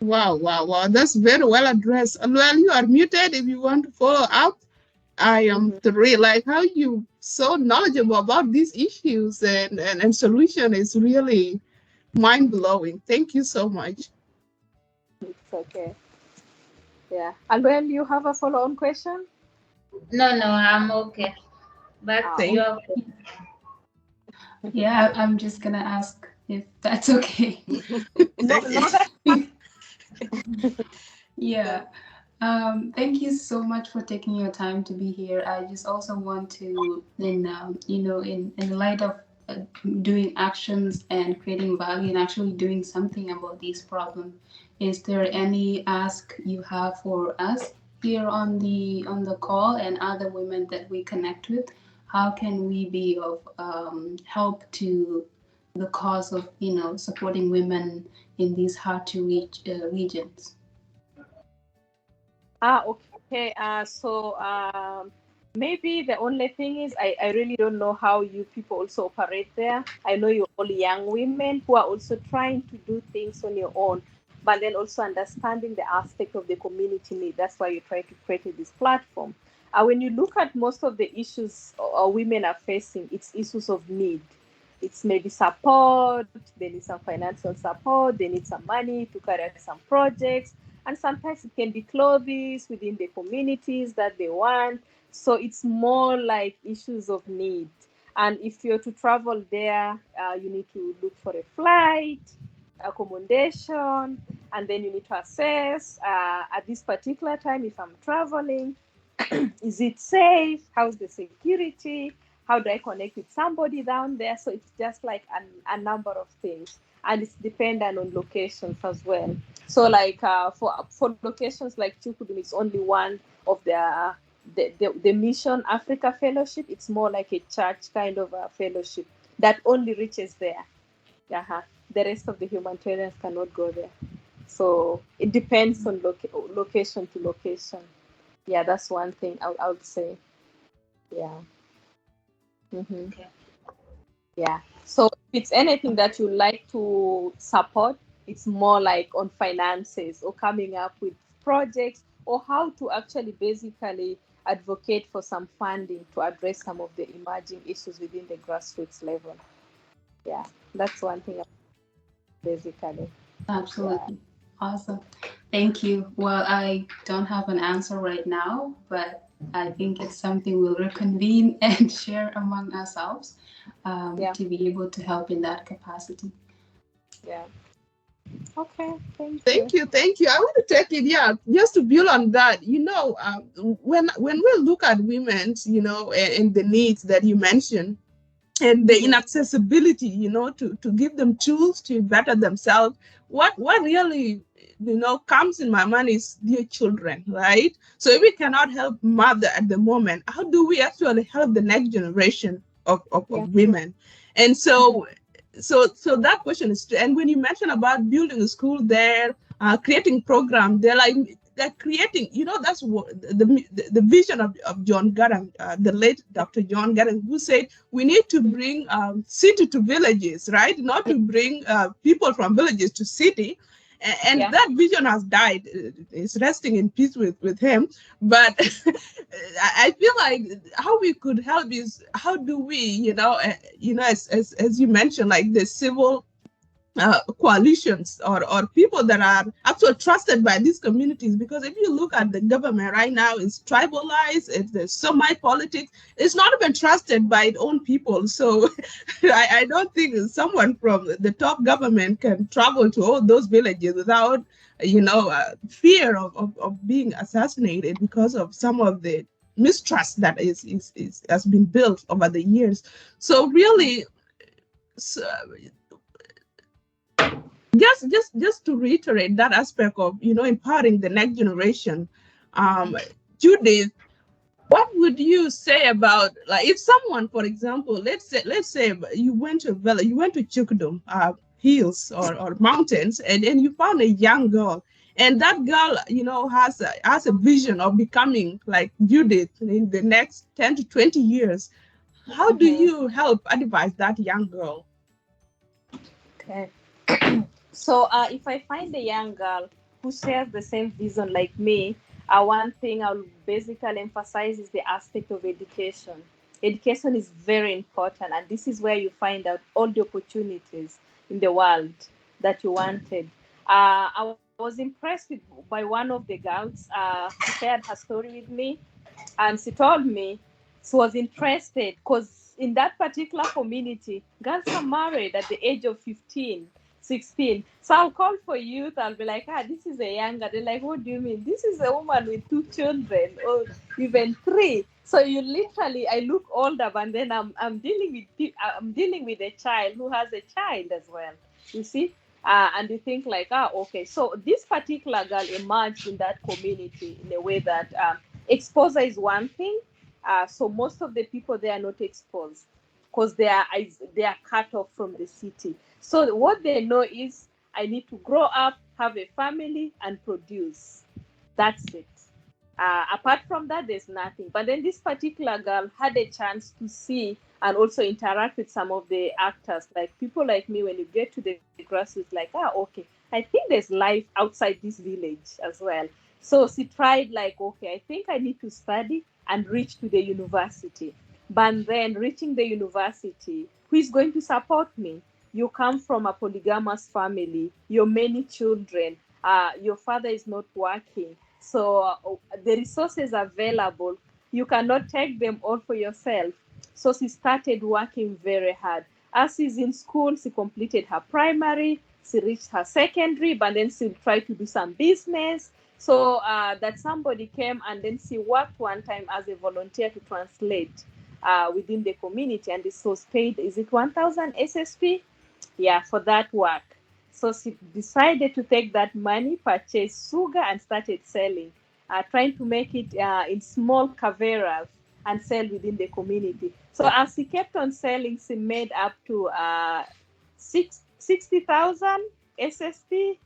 Wow. That's very well addressed. Well, you are muted if you want to follow up. I am thrilled, like how you so knowledgeable about these issues and solution is really mind blowing. Thank you so much. It's okay. Yeah. And when you have a follow-on question? No, I'm okay. Back to Thank your Yeah, I'm just gonna ask if that's okay. No, Yeah. Thank you so much for taking your time to be here. I just also want to, in the light of doing actions and creating value and actually doing something about these problems, is there any ask you have for us here on the call and other women that we connect with? How can we be of help to the cause of supporting women in these hard to reach regions? Okay. So maybe the only thing is I really don't know how you people also operate there. I know you're all young women who are also trying to do things on your own, but then also understanding the aspect of the community need. That's why you try to create this platform. When you look at most of the issues women are facing, it's issues of need. It's maybe support, they need some financial support, they need some money to carry out some projects, and sometimes it can be clothes within the communities that they want. So it's more like issues of need. And if you're to travel there, you need to look for a flight, accommodation, and then you need to assess at this particular time if I'm traveling, is it safe? How's the security? How do I connect with somebody down there? So it's just like a number of things, and it's dependent on locations as well. So like for locations like Chukudum, it's only one of the Mission Africa Fellowship. It's more like a church kind of a fellowship that only reaches there. The rest of the humanitarians cannot go there. So it depends on location to location. Yeah, that's one thing I would say. Yeah. Okay. Yeah. So if it's anything that you like to support, it's more like on finances or coming up with projects or how to actually basically advocate for some funding to address some of the emerging issues within the grassroots level. Yeah, that's one thing basically. Absolutely. Awesome. Thank you. Well, I don't have an answer right now, but I think it's something we'll reconvene and share among ourselves to be able to help in that capacity. Yeah. Okay. Thank you. I want to take it, just to build on that. When we look at women's, and the needs that you mentioned, and the inaccessibility, to give them tools to better themselves. What really, comes in my mind is their children, right? So if we cannot help mother at the moment, how do we actually help the next generation of women? And so that question is, and when you mention about building a school there, creating program, they're like creating, that's what the vision of John Garang, the late Dr. John Garang, who said we need to bring city to villages, right? Not to bring people from villages to city. And that vision has died. It's resting in peace with him. But I feel like how we could help is how do we, as you mentioned, like the civil coalitions or people that are actually trusted by these communities, because if you look at the government right now, it's tribalized, it's semi-politics, it's not even trusted by its own people. So I don't think someone from the top government can travel to all those villages without fear of being assassinated because of some of the mistrust that has been built over the years. So really, just to reiterate that aspect of empowering the next generation, Judith, what would you say about, like, if someone, for example, let's say you went to village, you went to Chukudum hills or mountains, and you found a young girl, and that girl has a vision of becoming like Judith in the next 10 to 20 years. How do you help advise that young girl? Okay. So if I find a young girl, who shares the same vision like me, one thing I'll basically emphasize is the aspect of education. Education is very important, and this is where you find out all the opportunities in the world that you wanted. I was impressed by one of the girls who shared her story with me, and she told me she was interested because in that particular community, girls are married at the age of 15, 16. So I'll call for youth. I'll be like, this is a younger. They're like, what do you mean? This is a woman with 2 children or even 3. So you literally, I look older, but then I'm dealing with a child who has a child as well. You see, and you think like, okay. So this particular girl emerged in that community in a way that exposure is one thing. So most of the people there are not exposed because they are cut off from the city. So what they know is I need to grow up, have a family, and produce. That's it. Apart from that, there's nothing. But then this particular girl had a chance to see and also interact with some of the actors, like people like me. When you get to the grassroots, like, okay, I think there's life outside this village as well. So she tried, like, okay, I think I need to study and reach to the university. But then reaching the university, who is going to support me? You come from a polygamous family, you're many children, your father is not working. So the resources available, you cannot take them all for yourself. So she started working very hard. As she's in school, she completed her primary, she reached her secondary, but then she tried to do some business. So that somebody came and then she worked one time as a volunteer to translate within the community, and this was paid, is it 1,000 SSP? Yeah, for that work. So she decided to take that money, purchase sugar, and started selling, trying to make it in small caveras and sell within the community. So as she kept on selling, she made up to 60,000 SSP,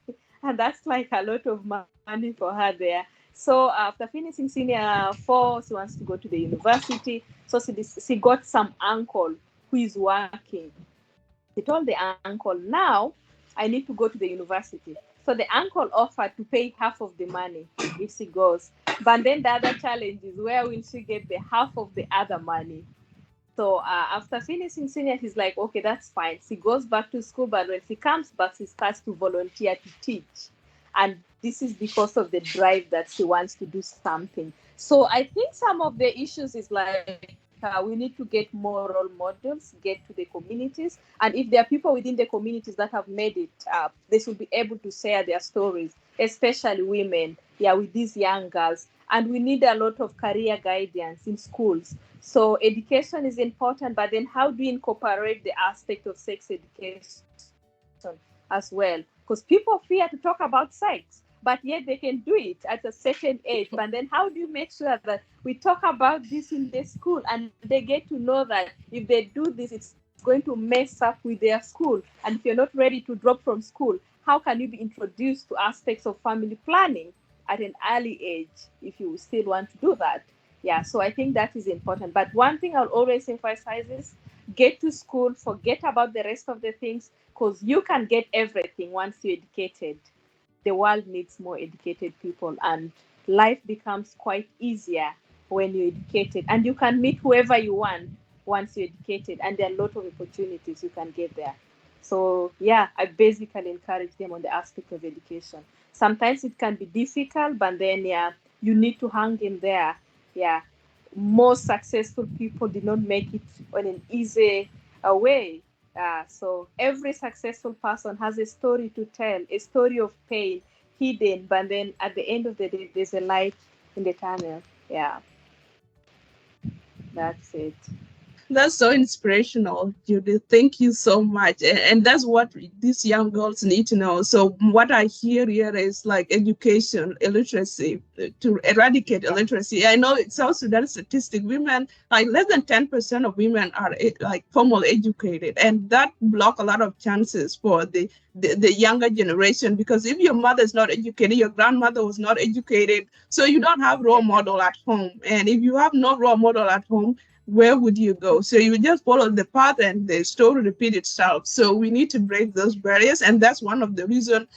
and that's like a lot of money for her there. So after finishing senior 4, she wants to go to the university. So she got some uncle who is working. She told the uncle, now I need to go to the university. So the uncle offered to pay half of the money if she goes. But then the other challenge is, where will she get the half of the other money? So after finishing senior, he's like, okay, that's fine. She goes back to school, but when she comes back, she starts to volunteer to teach. And this is because of the drive that she wants to do something. So I think some of the issues is like, we need to get more role models, get to the communities. And if there are people within the communities that have made it up, they should be able to share their stories, especially women, with these young girls. And we need a lot of career guidance in schools. So education is important, but then how do you incorporate the aspect of sex education as well? Because people fear to talk about sex, but yet they can do it at a certain age. But then how do you make sure that we talk about this in the school and they get to know that if they do this, it's going to mess up with their school? And if you're not ready to drop from school, how can you be introduced to aspects of family planning at an early age if you still want to do that? So I think that is important. But one thing I'll always emphasize is get to school, forget about the rest of the things, because you can get everything once you're educated. The world needs more educated people, and life becomes quite easier when you're educated, and you can meet whoever you want once you're educated, and there are a lot of opportunities you can get there. So I basically encourage them on the aspect of education. Sometimes it can be difficult, but then you need to hang in there. Most successful people did not make it on an easy way. So every successful person has a story to tell, a story of pain hidden, but then at the end of the day, there's a light in the tunnel. That's it. That's so inspirational, Judith. Thank you so much. And that's what these young girls need to know. So what I hear here is like education, illiteracy, to eradicate illiteracy. I know South Sudan statistic, women, like less than 10% of women are like formal educated. And that block a lot of chances for the younger generation, because if your mother is not educated, your grandmother was not educated, so you don't have role model at home. And if you have no role model at home, where would you go? So you just follow the path and the story repeat itself. So we need to break those barriers. And that's one of the reasons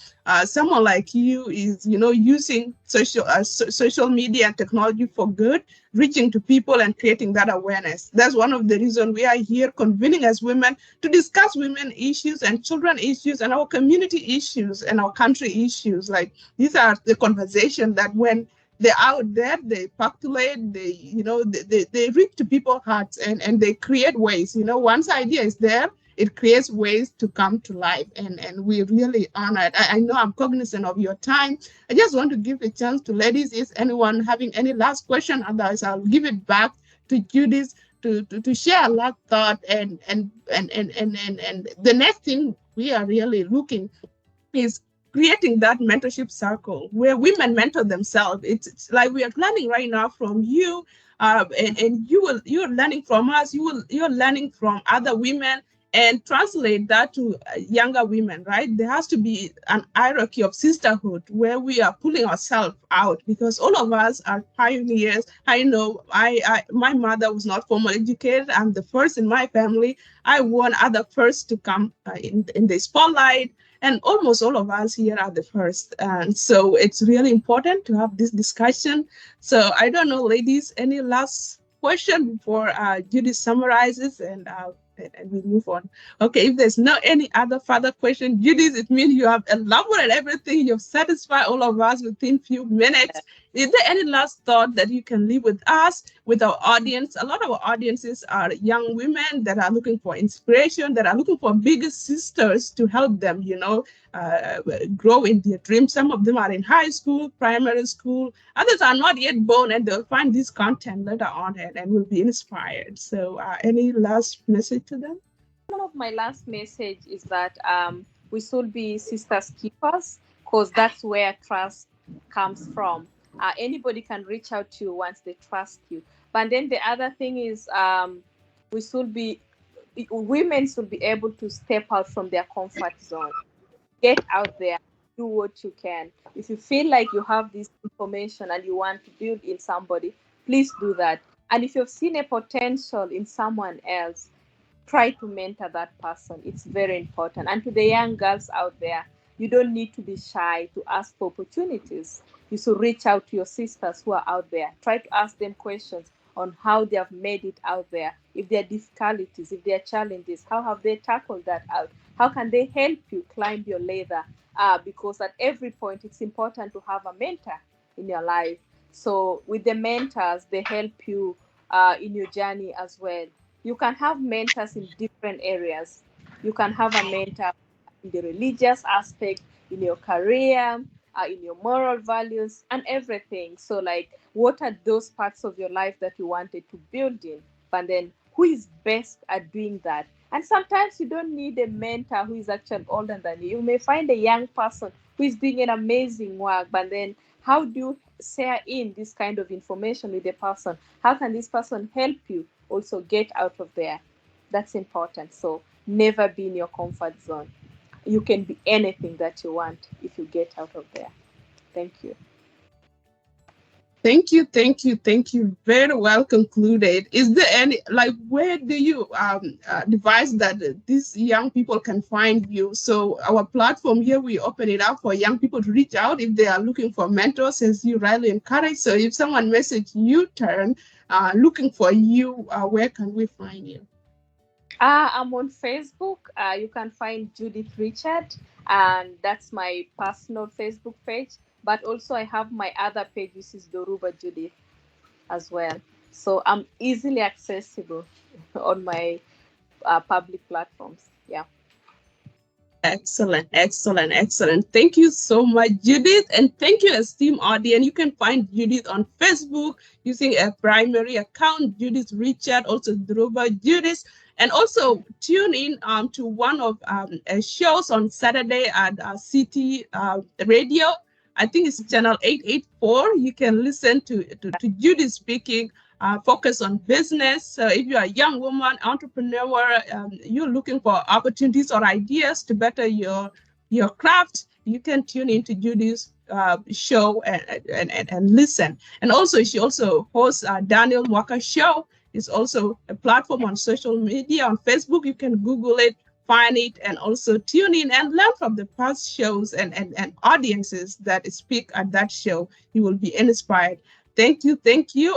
someone like you is, using social media and technology for good, reaching to people and creating that awareness. That's one of the reasons we are here convening as women to discuss women issues and children issues and our community issues and our country issues. Like, these are the conversation that when they're out there, they populate, they reach to people's hearts and they create ways. Once idea is there, it creates ways to come to life. And we really honor it. I know I'm cognizant of your time. I just want to give a chance to ladies. Is anyone having any last question? Otherwise, I'll give it back to Judith to share a last thought. And the next thing we are really looking is creating that mentorship circle where women mentor themselves. It's like we are learning right now from you, and you're learning from us. You're learning from other women, and translate that to younger women, right? There has to be an hierarchy of sisterhood where we are pulling ourselves out, because all of us are pioneers. I know my mother was not formally educated. I'm the first in my family. I want other first to come in the spotlight. And almost all of us here are the first. And so it's really important to have this discussion. So I don't know, ladies, any last question before Judith summarizes and we move on? Okay, if there's no any other further question, Judith, it means you have elaborated everything. You've satisfied all of us within few minutes. Is there any last thought that you can leave with us, with our audience? A lot of our audiences are young women that are looking for inspiration, that are looking for bigger sisters to help them, grow in their dreams. Some of them are in high school, primary school. Others are not yet born, and they'll find this content later on and will be inspired. So any last message to them? One of my last message is that we should be sisters keepers, because that's where trust comes from. Anybody can reach out to you once they trust you. But then the other thing is women should be able to step out from their comfort zone. Get out there, do what you can. If you feel like you have this information and you want to build in somebody, please do that. And if you've seen a potential in someone else, try to mentor that person. It's very important. And to the young girls out there, you don't need to be shy to ask for opportunities. You should reach out to your sisters who are out there. Try to ask them questions on how they have made it out there. If there are difficulties, if there are challenges, how have they tackled that out? How can they help you climb your ladder? Because at every point, it's important to have a mentor in your life. So with the mentors, they help you in your journey as well. You can have mentors in different areas. You can have a mentor in the religious aspect, in your career, in your moral values, and everything. So like, what are those parts of your life that you wanted to build in? But then who is best at doing that? And sometimes you don't need a mentor who is actually older than you. You may find a young person who is doing an amazing work, but then how do you share in this kind of information with the person? How can this person help you also get out of there? That's important. So never be in your comfort zone. You can be anything that you want if you get out of there. Thank you. Thank you. Very well concluded. Is there any, where do you advise that these young people can find you? So our platform here, we open it up for young people to reach out if they are looking for mentors, as you rightly encourage. So if someone message you turn looking for you, where can we find you? I'm on Facebook. You can find Judith Richard, and that's my personal Facebook page. But also I have my other page, which is Doruba Judith as well. So I'm easily accessible on my public platforms. Yeah. Excellent. Thank you so much, Judith. And thank you, esteemed audience. You can find Judith on Facebook using a primary account, Judith Richard, also Doruba Judith. And also tune in to one of shows on Saturday at City Radio. I think it's channel 884. You can listen to Judith speaking, focus on business. So if you're a young woman, entrepreneur, you're looking for opportunities or ideas to better your craft, you can tune into Judith's show and listen. And also, she also hosts Daniel Mwaka show. is also a platform on social media. On Facebook, you can Google it, find it, and also tune in and learn from the past shows and audiences that speak at that show. You will be inspired. Thank you.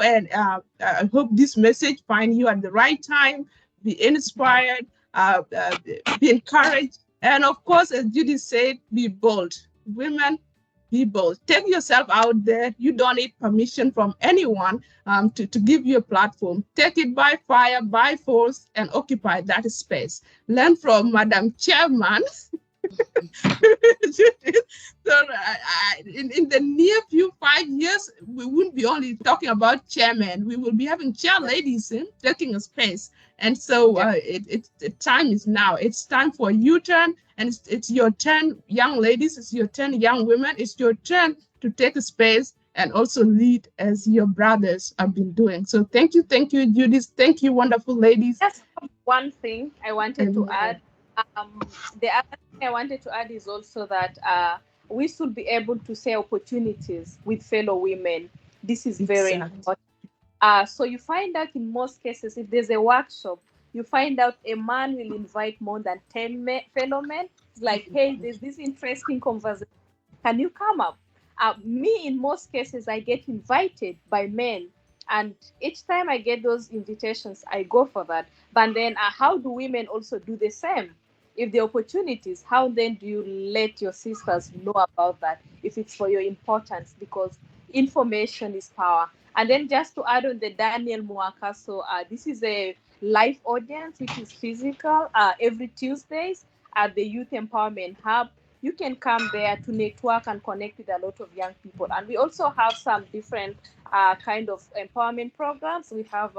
And I hope this message find you at the right time. Be inspired, be encouraged, and of course, as Judy said, be bold. Women, be bold. Take yourself out there. You don't need permission from anyone to give you a platform. Take it by fire, by force, and occupy that space. Learn from Madam Chairman. So in the near few 5 years, we won't be only talking about chairmen. We will be having chair ladies taking a space. And so the time is now. It's time for a U-turn, and it's your turn, young ladies. It's your turn, young women. It's your turn to take a space and also lead as your brothers have been doing. So thank you, Judith. Thank you, wonderful ladies. Just one thing I wanted to add. The other thing I wanted to add is also that we should be able to share opportunities with fellow women. This is very important. So you find out in most cases, if there's a workshop, you find out a man will invite more than 10 fellow men. It's like, hey, there's this interesting conversation. Can you come up? Me, in most cases, I get invited by men. And each time I get those invitations, I go for that. But then how do women also do the same? If the opportunities, how then do you let your sisters know about that if it's for your importance? Because information is power. And then just to add on the Daniel Mwaka, so this is a live audience, which is physical, every Tuesdays at the Youth Empowerment Hub. You can come there to network and connect with a lot of young people. And we also have some different kind of empowerment programs. We have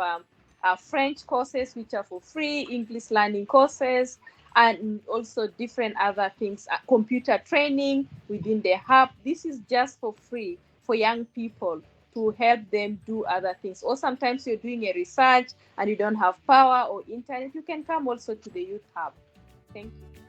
French courses, which are for free, English learning courses, and also different other things, computer training within the hub. This is just for free for young people to help them do other things. Or sometimes you're doing a research and you don't have power or internet, you can come also to the Youth Hub. Thank you.